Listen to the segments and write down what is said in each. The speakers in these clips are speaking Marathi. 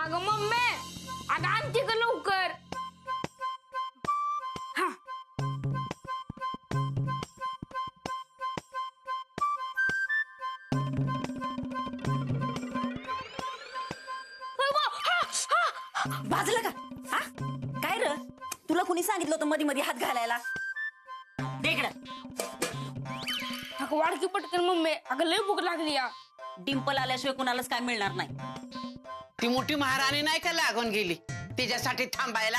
अगं मम्मी, अगं आणते का लवकर. हा. भाजलं का? हा काय र, तुला कुणी सांगितलं होतं मध्ये मध्ये हात घालायला? इकडं. अगं वाढ की पटकन मम्मी, अगं लय भूक लागली या. डिंपल आल्याशिवाय कुणालाच काय मिळणार नाही. ती मोठी महाराणी नाही का लागून गेली तिच्यासाठी थांबायला?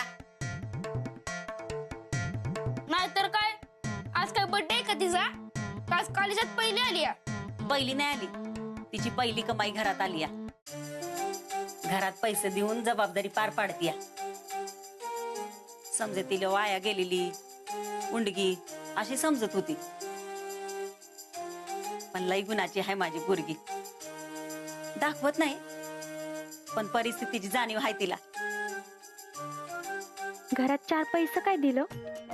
नाहीतर काय, आज काय बर्थडे का तिचा? आज कॉलेजात पहिली आली या. पहिली नाही आली, तिची पहिली कमाई घरात आली या. घरात पैसे देऊन जबाबदारी पार पाडतीया. समजे तिला वाया गेलेली उंडगी अशी समजत होती, पण लई गुणाची आहे माझी पोरगी. दाखवत नाही, पण परिस्थितीची जाणीव आहे तिला. घरात 4 पैसे काय दिलं,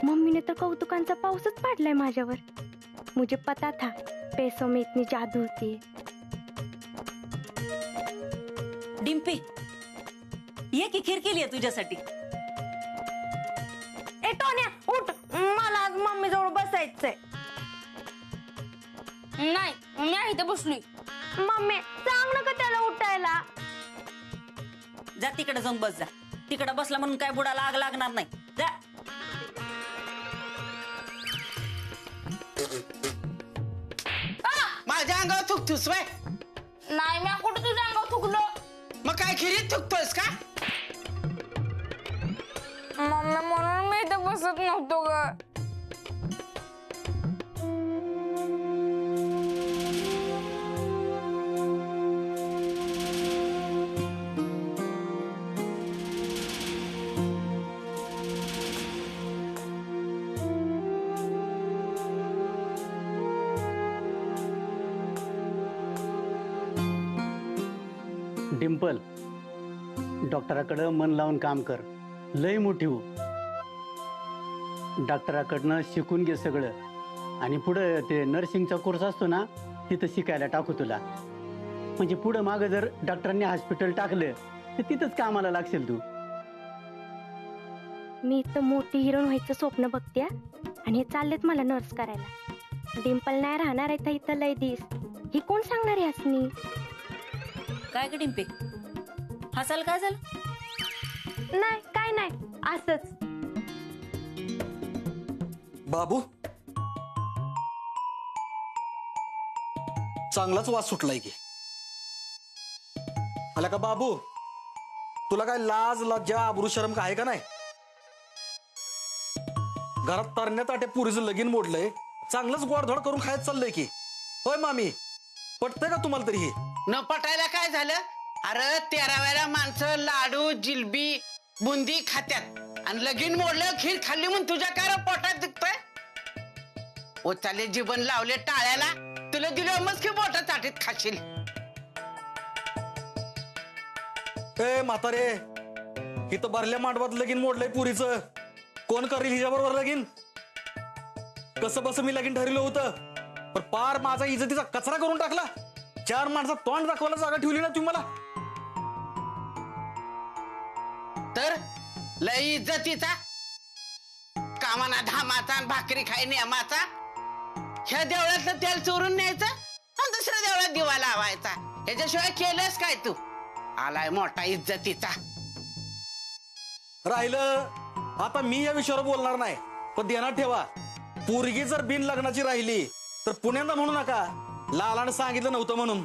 मम्मीने तर कौतुकांचा पाऊसच पाडलाय माझ्यावर. मुझे पता था पैसों में इतनी जादू होती है. डिंपी, ये की खीर केली आहे तुझ्यासाठी. ए टोन्या उठ, मला आज मम्मी जवळ बसायचंय. नाही, मी आहे इथं बसलोय. मम्मी सांग ना का त्याला उठायला. जा तिकडे जाऊन बस जा. तिकडे बसला म्हणून काय बुडाला आग लागणार नाही. जा. माझ्या अंगावर थुकतोस वय? नाही, मी कुठं तुझ्या अंगावर थुकलो. मग काय खिरीत थुकतोस का? मम्मी, म्हणून मी इथं बसत नव्हतो ग. डिंपल, डॉक्टराकडं मन लावून काम कर. लय मोठी हो. डॉक्टराकडनं शिकून घे सगळं, आणि पुढं ते नर्सिंगचा कोर्स असतो ना, तिथं शिकायला टाकू तुला. म्हणजे पुढं मागं जर डॉक्टरांनी हॉस्पिटल टाकलं तर तिथंच कामाला लागशील तू. मी इथं मोठी हिरोईन व्हायचं स्वप्न बघते, आणि हे चाललेत मला नर्स करायला. डिंपल नाही राहणार आहे इथं लय दिस. ही कोण सांगणार यासनी? काय ग डिंपे, हसाल काय झालं? नाही काय नाही, असंच. बाबू, चांगलाच वास सुटलाय की. आला का बाबू? तुला काय लाज लज्जा आबरू शरम काय आहे का नाही? घरात तरण्यात आट्या पुरीचं लगीन मोडलंय, चांगलंच गोडधोड करून खायचं चाललंय की. होय मामी, पटतंय का तुम्हाला तरी हे? न पटायला काय झालं? अरे 13व्याला माणसं लाडू जिलबी बुंदी खात्यात, आणि लगीन मोडलं खीर खाल्ली म्हणून तुझ्या काय रे पोटात दुखतोय? ओचाले जीवन लावले टाळ्याला, तुला दिलं मस्त की बोटा चाटीत खाशील. ए म्हातारे, इथं भरल्या मांडवात लगीन मोडलंय पुरीचं. कोण करील हिच्याबरोबर लगीन? कसं बस मी लगीन ठरलं होतं, पण पार माझा इज्जतीचा कचरा करून टाकला. 4 माणसं तोंड दाखवायला जागा ठेवली ना तुम्ही मला. तर लय इज्जतीचा, कामाना धामाचा आणि भाकरी खाई नेमाचा. ह्या देवळातलं तेल चोरून न्यायचं आणि दुसऱ्या देवळात दिवा लावायचा. ह्याच्याशिवाय केलंस काय तू? आलाय मोठा इज्जतीचा. राहिलं आता मी या विषयावर बोलणार नाही, पण ध्यानात ठेवा, पोरगी जर बिन लग्नाची राहिली तर पुण्यांदा म्हणू नका लालानं सांगितलं नव्हतं म्हणून.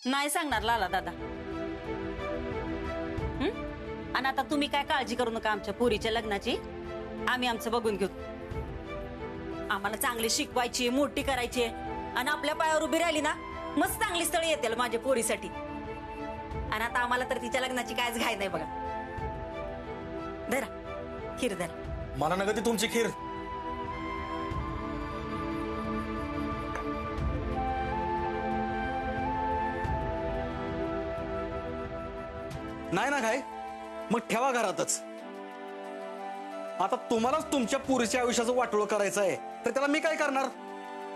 नाही सांगणार लाला दादा. आणि आता तुम्ही काय काळजी करू नका आमच्या पोरीच्या लग्नाची. आम्ही आमचं बघून घेऊ. आम्हाला चांगली शिकवायची, मोठी करायची, आणि आपल्या पायावर उभी राहिली ना, मस्त चांगली स्थळ येतील माझ्या पोरीसाठी. आणि आता आम्हाला तर तिच्या लग्नाची कायच घाय नाही बघा. धरा खीर धरा. मला नका ती तुमची खीर. नाही ना काय, मग ठेवा घरातच. आता तुम्हालाच तुमच्या पुरीच्या आयुष्याचं वाटोळं करायचं आहे, तर त्याला मी काय करणार?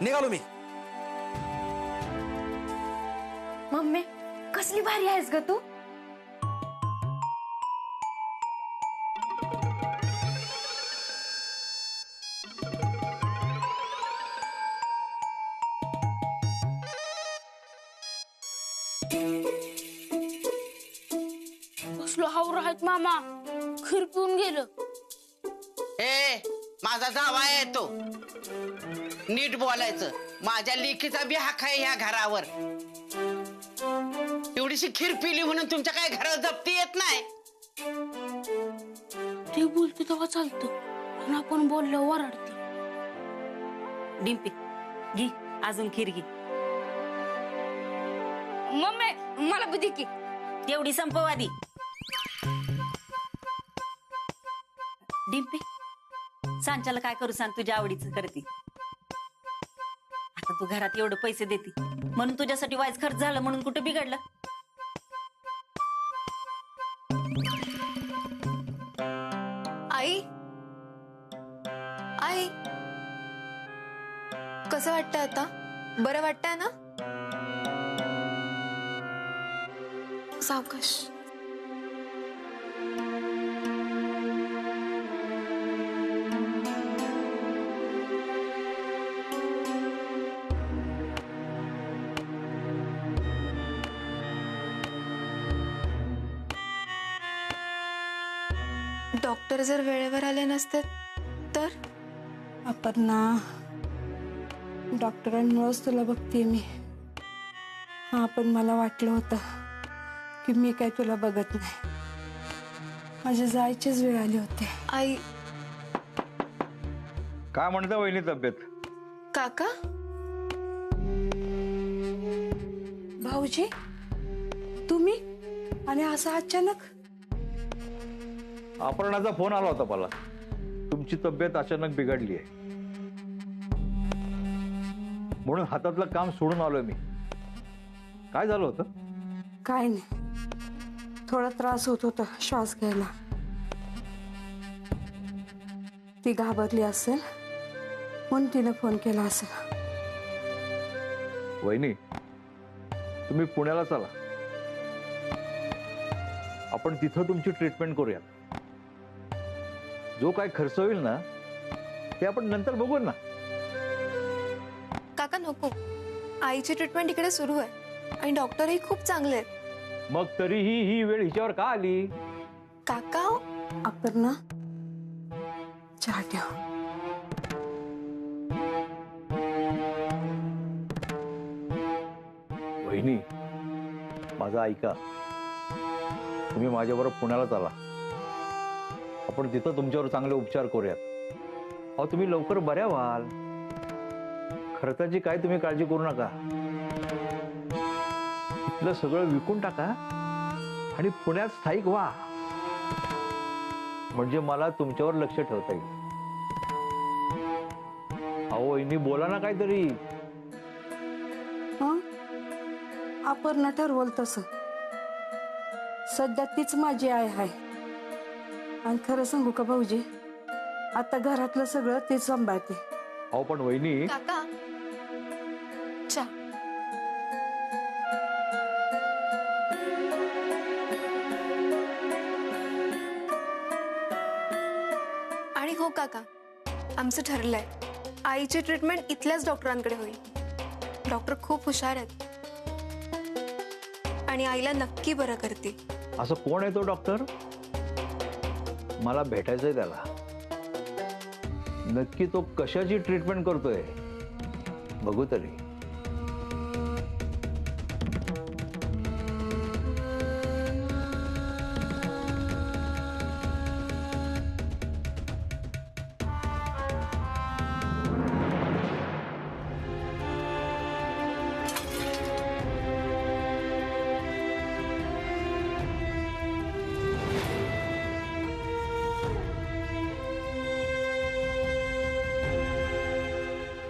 निघालो मी. मम्मी कसली भारी आहेस ग तू. कसलो हावर आहेत मामा, खीर पिऊन गेलं. ए माझा जावा आहे तो, नीट बोलायचं. माझ्या लेकीचा बी हक्क आहे ह्या घरावर. एवढीशी खीर पिली म्हणून तुमच्या काय घरात जप्ती येत नाही. ते बोलते तेव्हा चालतं, पण आपण बोललो वरडते. डिंपी घे अजून खीर घे. मम्मी मला बी दे की. तेवढी संपव आधी. डिंपी सांच्याला काय करू सांग, तुझ्या आवडीचं करते. आता तू घरात एवढं पैसे देते म्हणून तुझ्यासाठी वाईज खर्च झालं म्हणून कुठे बिघडलं. आई आई कसं वाटतंय आता? बरं वाटतंय ना? सावकाश. डॉक्टर जर वेळेवर आले नसते तर? अपर्णा, डॉक्टरांमुळेच तुला बघते मी. हा पण मला वाटलं होतं की मी काय तुला बघत नाही. माझ्या जायचीच वेळ आली होती. आई. काय म्हणता वहिनी तब्येत? काका भाऊजी तुम्ही आणि असं अचानक? अपर्णाचा फोन आला होता मला, तुमची तब्येत अचानक बिघडली आहे म्हणून हातातलं काम सोडून आलोय मी. काय झालं होतं? काय नाही, थोडा त्रास होत होता श्वास घ्यायला. ती घाबरली असेल म्हणून तिने फोन केला असेल. वहिनी तुम्ही पुण्याला चला, आपण तिथं तुमची ट्रीटमेंट करूया. जो काय खर्च होईल ना ते आपण नंतर बघू ना. काका नको, आईची ट्रीटमेंट इकडे सुरू आहे आणि डॉक्टरही खूप चांगले आहेत. मग तरीही ही वेळ हिच्यावर का आली? काका अपर्णा चहा ठेव. वहिनी माझा ऐका, तुम्ही माझ्याबरोबर पुण्याला चला, आपण तिथं तुमच्यावर चांगले उपचार करूयात. अहो तुम्ही लवकर बऱ्या व्हाल. खर्चाची काय तुम्ही काळजी करू नका. इथलं सगळं विकून टाका आणि पुण्यात स्थायिक व्हा, म्हणजे मला तुमच्यावर लक्ष ठेवता येईल. अहो वहिनी बोला ना काहीतरी. हं? अपर्णा ठरवल तसं. सध्या तीच माझी आई आहे. आणि खरं सांगू का भाऊजी, आता घरातलं सगळं ते सांभाळते. अहो पण वहिनी. काका चहा. आणि हो काका, आमचं ठरलंय आईची ट्रीटमेंट इथल्याच डॉक्टरांकडे होईल. डॉक्टर खूप हुशार आहेत आणि आईला नक्की बरं करतील. असं कोण आहे तो डॉक्टर? मला भेटायचंय त्याला. नक्की तो कशाची ट्रीटमेंट करतोय बघू तरी.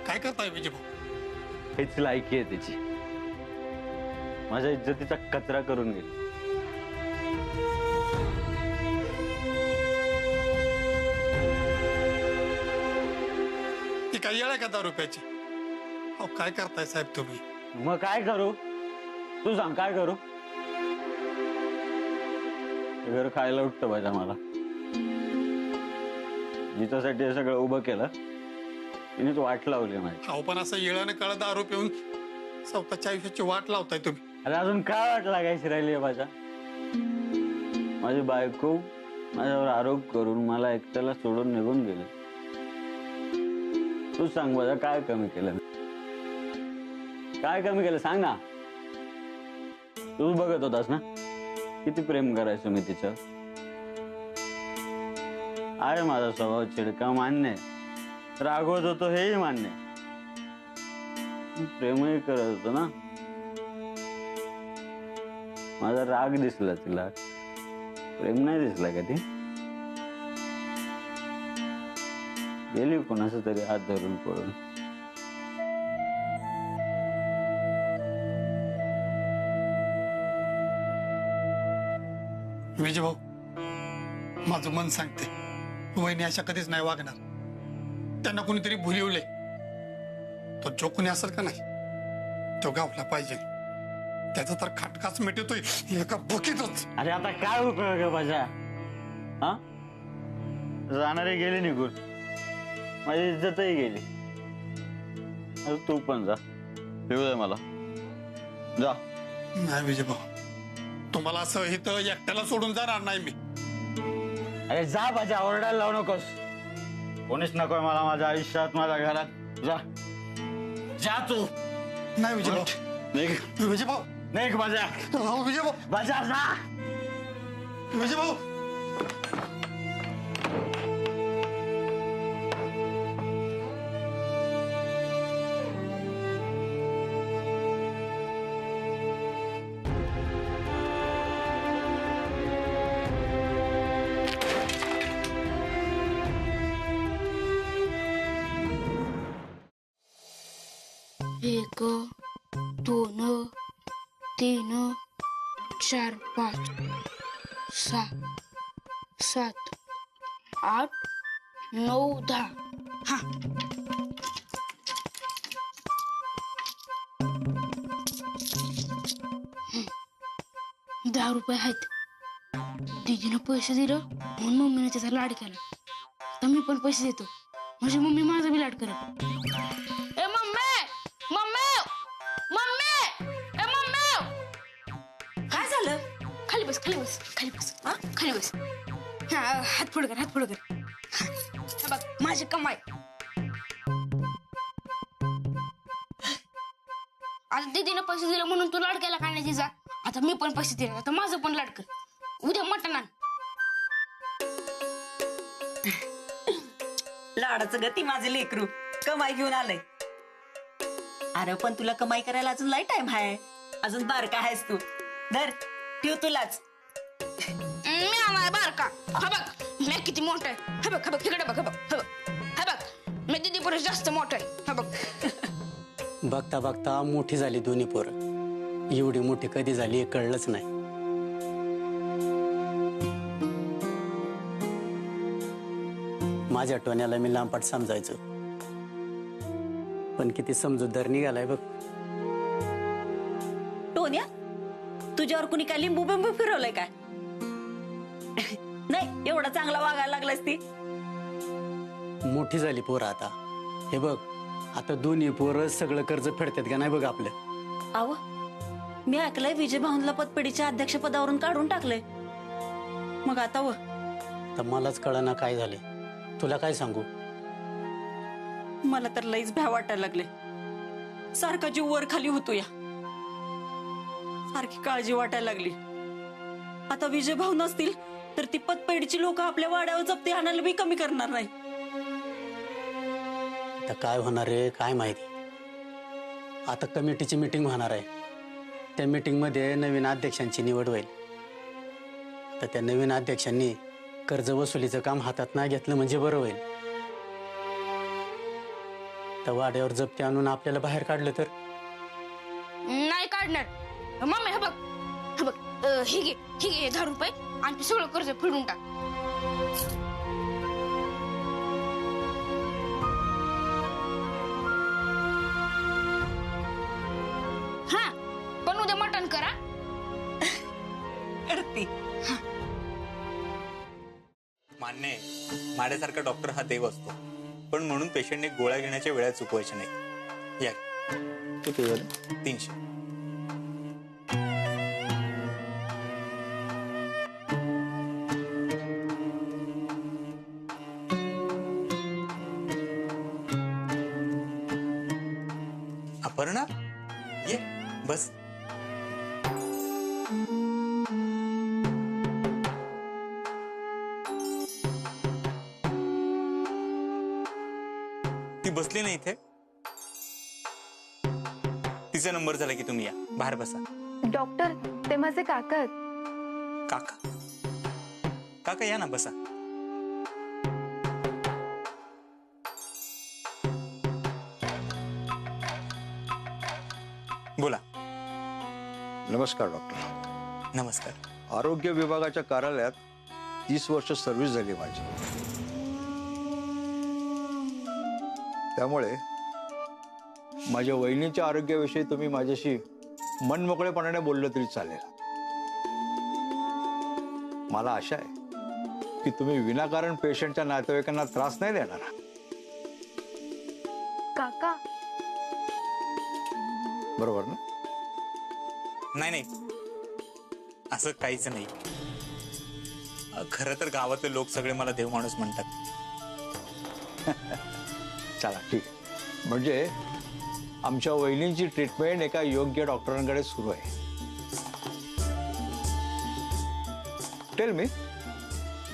काय करताय विजय भाऊ? हेच लायकी आहे त्याची. माझ्या इज्जतीचा कचरा करून गेली. ती काही येळ का 10 रुपयाची? अहो काय करताय साहेब तुम्ही? मग काय करू? तू सांग काय करू? ते घर खायला उठतं पाहिजे मला. जिच्यासाठी हे सगळं उभं केलं तिनेच वाट लावली माझी. अहो पण असं येळानं काळ दारू पिऊन स्वतःच्या आयुष्याची वाट लावताय तुम्ही. अरे अजून काय वाट लागायची राहिली आहे माझ्या. माझी बायको माझ्यावर आरोप करून मला एकट्याला सोडून निघून गेले. तू सांग माझा काय कमी केलं, काय कमी केलं सांग ना. तू बघत होतास ना किती प्रेम करायचो मी तिचं. आहे माझा स्वभाव चिडका मान्य, रागवत होतो हेही मान्य, प्रेमही करत होतो ना. माझा राग दिसला तिला, प्रेम नाही दिसला का ती. गेली कोणाचं तरी हात धरून पळून. विजय भाऊ, माझं मन सांगते वहिनी अशा कधीच नाही वागणार. त्यांना कोणीतरी भुलिवले. तो जो कोणी असेल का नाही तो गावला पाहिजे. त्याचा तर खाटकाच मिटतोय एका भुकीतच. अरे आता काय उपयोग आहे माझ्या. हा जाणारे गेले निघून, माझी इज्जतही गेली. अरे तू पण जा, येऊ दे मला. जा. नाही विजय भाऊ, तुम्हाला असं इथं एकट्याला सोडून जाणार नाही मी. अरे जा माझ्या, ओरडायला लावू नकोस. कोणीच नकोय मला माझ्या आयुष्यात, माझ्या घरात. जा जा तू. नाही विजय भाऊ, विजय भाऊ नाही माझ्या. विजय भाऊ, माझ्या जा. विजय भाऊ. एक, दोन, तीन, 4, 5, 6, 7, 8, 9, 10. हा. ₹10 आहेत. दीदीनं पैसे दिलं म्हणून मम्मीने त्याचा लाड केला. आता मी पण पैसे देतो म्हणजे मम्मी माझा बी लाड करेल. ए मम्मी, मम्मी, मम्मी, ए मम्मी. काय झालं? खाली बस, खाली बस, खाली बस. हा खाली बस. हा, हात पुढे कर, हात पुढे कर. हा बघ माझी कमाई. आता दीदीनं पैसे दिले म्हणून तू लाड केला का नाही तिचा. आता मी पण पैसे दिले, आता माझं पण लाड कर. उद्या मटण आण. लाडाचं गती माझे लेकरू कमाई घेऊन आलंय. अरे पण तुला कमाई करायला अजून लई टाइम आहे. अजून बारका आहेस तू. धर ठेव तुलाच. मी आम्हाला बारका. हा बघ मी किती मोठा आहे. हा बघ, हा बघ इकडे बघ, हा बघ, हा बघ, हा बघ मी दीदी पुरुष जास्त मोठा आहे. हा बघ. बघता बघता मोठी झाली दोन्ही पोरं. एवढी मोठी कधी झाली हे कळलंच नाही. माझ्या टोण्याला मी लांबपाट समजायचो, पण किती समजूतदार निघालाय बघ. टोन्या, तुझ्यावर कुणी काय लिंबू बिंबू फिरवलंय काय? नाही एवढा चांगला वागायला लागलास ती. मोठी झाली पोरं आता. हे बघ आता दोन्ही पोरं सगळं कर्ज फेडतात का नाही बघ आपलं. आव मी ऐकलंय विजय भाऊंला पतपेढीच्या अध्यक्षपदावरून काढून टाकलंय. मग आता व तर मलाच कळना काय झाले. तुला काय सांगू. मला तर लईच भ्या वाटायला लागले. सारखा जीव वर खाली होतो या. सारखी काळजी वाटायला लागली. आता विजय भाऊ नसतील तर ती पतपेढीची लोक आपल्या वाड्यावर जप्ती आणायला बी कमी करणार नाही. तर काय होणार रे काय माहिती. आता कमिटीची मीटिंग होणार आहे. त्या मीटिंग मध्ये नवीन अध्यक्षांची निवड होईल. तर त्या नवीन अध्यक्षांनी कर्ज वसुलीचं काम हातात नाही घेतलं म्हणजे बरं होईल. तर वाड्यावर जप्ती आणून आपल्याला बाहेर काढलं तर. नाही काढणार. मम्मी हा बघ, हा बघ हे घे, हे घे ₹10 आणि ते सगळं कर्ज फेडून टाक. हा पण उद्या मटण करा. करते. मान्य आहे, माझ्यासारखा डॉक्टर हा देव असतो, पण म्हणून पेशंटने गोळ्या घेण्याच्या वेळा चुकवायच्या नाही. या किती झालं? 300. अपर्णा, ये बस. ती बसली नाही इथे. तिचा नंबर झाला की तुम्ही या, बाहेर बसा. डॉक्टर ते माझे काका आहेत. काका, काका या ना, बसा. बोला. नमस्कार डॉक्टर. नमस्कार. आरोग्य विभागाच्या कार्यालयात 30 वर्ष सर्व्हिस झाली माझी, त्यामुळे माझ्या वहिनीच्या आरोग्याविषयी तुम्ही माझ्याशी मनमोकळेपणाने बोललं तरी चालेल. मला आशा आहे की तुम्ही विनाकारण पेशंटच्या नातेवाईकांना त्रास नाही देणार. काका बरोबर ना? नाही नाही, असं काहीच नाही. खरं तर गावातले लोक सगळे मला देव माणूस म्हणतात. चला ठीक आहे. म्हणजे आमच्या वहिनींची ट्रीटमेंट एका योग्य डॉक्टरांकडे सुरू आहे. Tell me,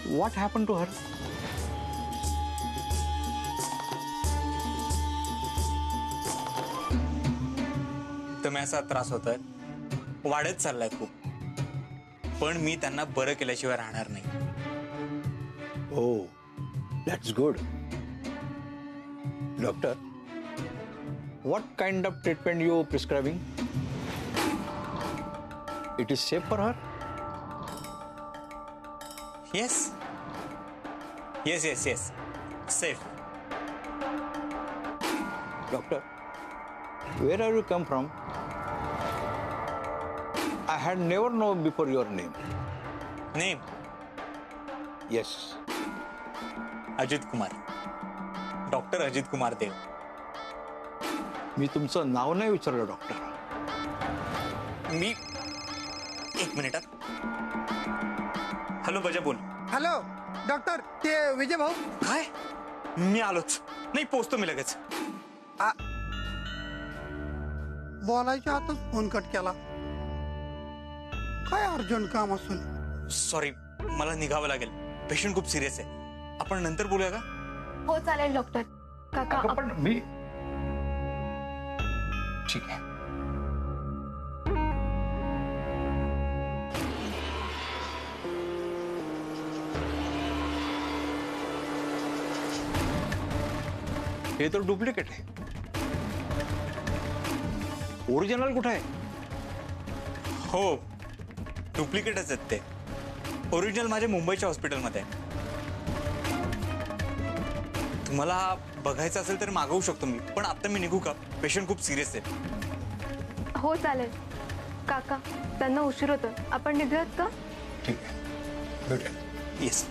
what happen to her? दम्याचा त्रास होतोय, वाढत चाललाय खूप, पण मी त्यांना बरं केल्याशिवाय राहणार नाही. Oh, that's good. Doctor, what kind of treatment you prescribing? It is safe for her? Yes. Yes, yes, yes. Safe. Doctor, where are you come from? I had never known before your name. Name? Yes. Ajit Kumar. Doctor Ajit Kumar Dev. मी तुमचं नाव नाही विचारलं डॉक्टर. मी एक मिनिटात. हॅलो बजा, बोल. हॅलो डॉक्टर, ते विजय भाऊ. काय? मी आलोच. नाही, पोचतो मी लगेच. बोलायच्या आतच फोन कट केला. काय अर्जंट काम असेल? सॉरी, मला निघावं लागेल. पेशंट खूप सिरियस आहे. आपण नंतर बोलूया का? हो चालेल डॉक्टर. काका पण मी ठीक आहे. हे तर डुप्लिकेट आहे. ओरिजिनल कुठे आहे? हो, डुप्लिकेटच आहेत ते. ओरिजिनल माझ्या मुंबईच्या हॉस्पिटलमध्ये आहे. तुम्हाला बघायचं असेल तर मागवू शकतो मी, पण आता मी निघू का? पेशंट खूप सिरियस आहे. हो चालेल. काका त्यांना उशीर होतो, आपण निघूयात का? ठीक आहे. येस.